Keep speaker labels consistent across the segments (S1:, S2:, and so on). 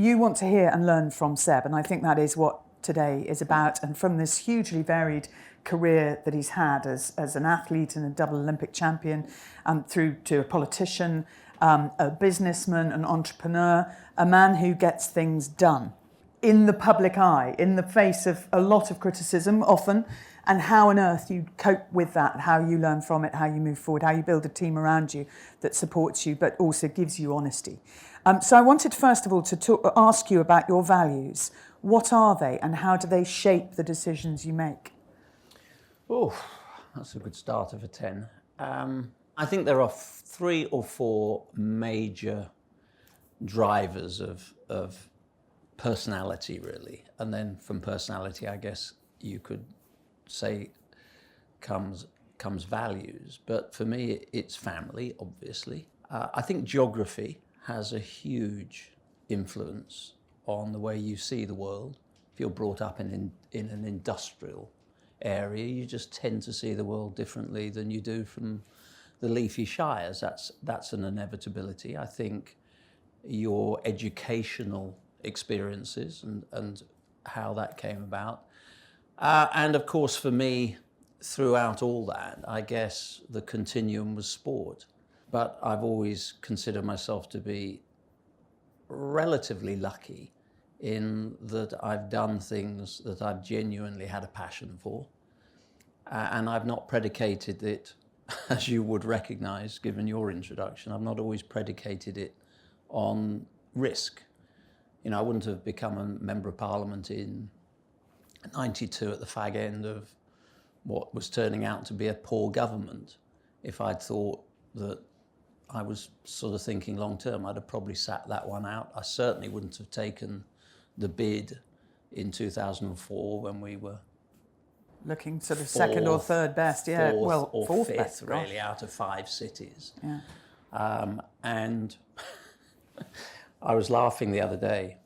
S1: you want to hear and learn from Seb, and I think that is what today is about. And from this hugely varied career that he's had as an athlete and a double Olympic champion, through to a politician, a businessman, an entrepreneur, a man who gets things done in the public eye, in the face of a lot of criticism often, and how on earth you cope with that, how you learn from it, how you move forward, how you build a team around you that supports you but also gives you honesty. So I wanted first of all to ask you about your values. What are they and how do they shape the decisions you make?
S2: Oh, that's a good starter for 10. I think there are 3 or 4 major drivers of personality, really. And then from personality, I guess you could say comes values. But for me, it's family, obviously. I think geography has a huge influence on the way you see the world. If you're brought up in an industrial area, you just tend to see the world differently than you do from the leafy shires. That's an inevitability. I think your educational experiences and how that came about. And of course, for me, throughout all that, I guess the continuum was sport. But I've always considered myself to be relatively lucky in that I've done things that I've genuinely had a passion for. And I've not predicated it, as you would recognize, given your introduction, I've not always predicated it on risk. You know, I wouldn't have become a member of parliament in 92 at the fag end of what was turning out to be a poor government if I'd thought that I was sort of thinking long term. I'd have probably sat that one out. I certainly wouldn't have taken the bid in 2004 when we were
S1: looking sort of second or third best, yeah.
S2: Fourth or
S1: fourth
S2: fifth,
S1: best,
S2: really, out of 5 cities.
S1: Yeah.
S2: And I was laughing the other day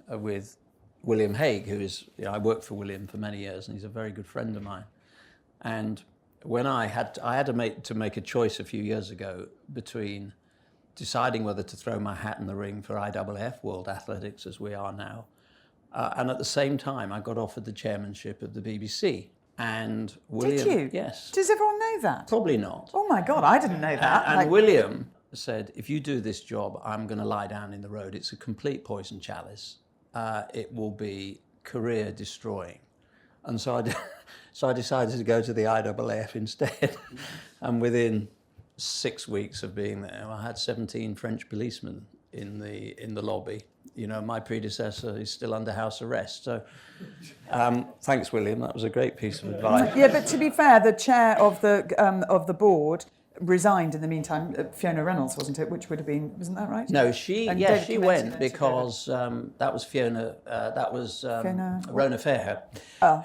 S2: with William Hague, who is, you know, I worked for William for many years, and he's a very good friend of mine. And when I had to make a choice a few years ago between deciding whether to throw my hat in the ring for IAAF, World Athletics as we are now, and at the same time I got offered the chairmanship of the BBC. And William,
S1: did you?
S2: Yes.
S1: Does everyone know that?
S2: Probably not.
S1: Oh my God, I didn't know that.
S2: And William said, if you do this job, I'm going to lie down in the road. It's a complete poison chalice. It will be career destroying. And so I decided to go to the IAAF instead. And within 6 weeks of being there, I had 17 French policemen in the lobby. You know, my predecessor is still under house arrest. So thanks, William. That was a great piece of advice.
S1: Yeah, but to be fair, the chair of the board resigned in the meantime. Fiona Reynolds, wasn't it? Which would have been, wasn't that right?
S2: No, she went because that was Fiona. That was Rona Fairhair,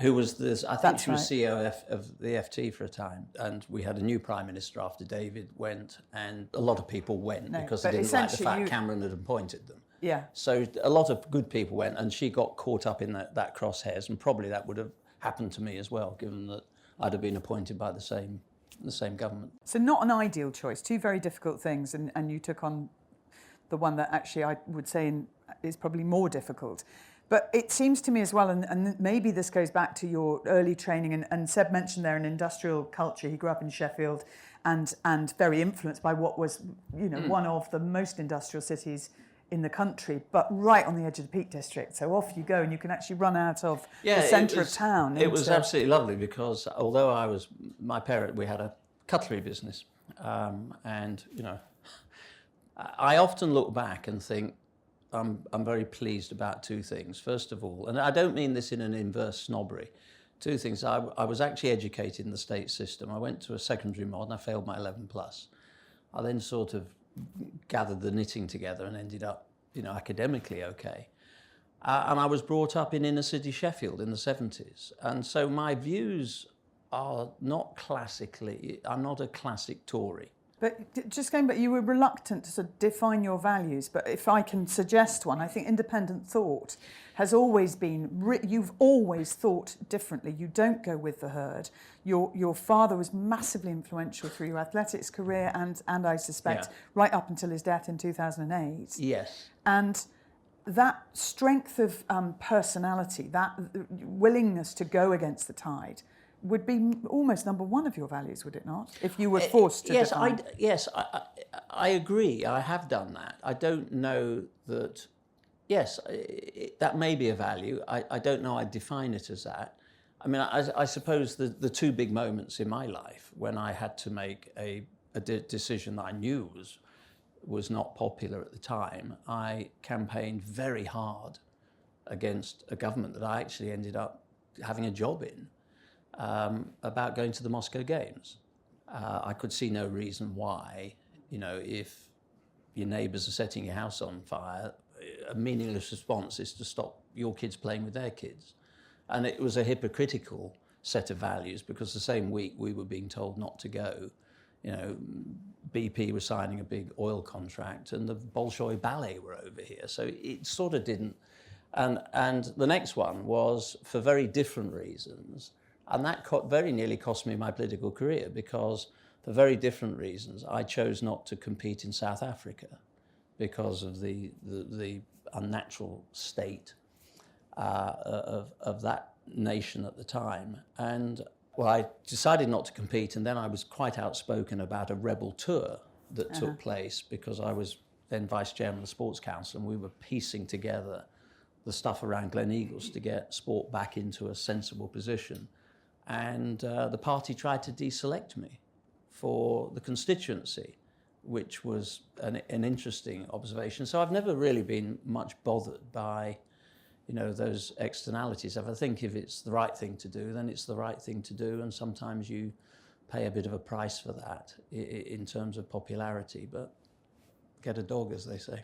S2: who was this. I think she was CEO of the FT for a time, and we had a new prime minister after David went, and a lot of people went because they didn't like the fact Cameron had appointed them.
S1: Yeah.
S2: So a lot of good people went, and she got caught up in that crosshairs, and probably that would have happened to me as well, given that I'd have been appointed by the same government.
S1: So not an ideal choice, 2 very difficult things, and you took on the one that actually I would say is probably more difficult. But it seems to me as well, and maybe this goes back to your early training, and Seb mentioned there an industrial culture. He grew up in Sheffield and very influenced by what was, you know, one of the most industrial cities in the country, but right on the edge of the Peak District. So off you go, and you can actually run out of the centre of town.
S2: It was absolutely lovely because although we had a cutlery business, and you know, I often look back and think I'm very pleased about 2 things. First of all, and I don't mean this in an inverse snobbery, 2 things. I was actually educated in the state system. I went to a secondary mod and I failed my 11+. I then sort of gathered the knitting together and ended up, you know, academically okay. And I was brought up in inner city Sheffield in the 70s. And so my views are not classically, I'm not a classic Tory.
S1: But just going back, you were reluctant to sort of define your values, but if I can suggest one, I think independent thought has always been, you've always thought differently. You don't go with the herd. Your father was massively influential through your athletics career and I suspect right up until his death in 2008.
S2: Yes.
S1: And that strength of personality, that willingness to go against the tide, would be almost number one of your values, would it not? If you were forced to define.
S2: Yes, I agree. I have done that. I don't know that. Yes, that may be a value. I don't know I'd define it as that. I mean, I suppose the two big moments in my life when I had to make a decision that I knew was not popular at the time, I campaigned very hard against a government that I actually ended up having a job in, about going to the Moscow Games. I could see no reason why, if your neighbours are setting your house on fire, a meaningless response is to stop your kids playing with their kids. And it was a hypocritical set of values, because the same week we were being told not to go, BP was signing a big oil contract and the Bolshoi Ballet were over here. So it sort of didn't. And the next one was for very different reasons. And that very nearly cost me my political career, because for very different reasons, I chose not to compete in South Africa because of the unnatural state of that nation at the time. And well, I decided not to compete, and then I was quite outspoken about a rebel tour that took place, because I was then vice chairman of the Sports Council, and we were piecing together the stuff around Gleneagles to get sport back into a sensible position. And the party tried to deselect me for the constituency, which was an interesting observation. So I've never really been much bothered by those externalities. If I think if it's the right thing to do, then it's the right thing to do, and sometimes you pay a bit of a price for that in terms of popularity, but get a dog, as they say.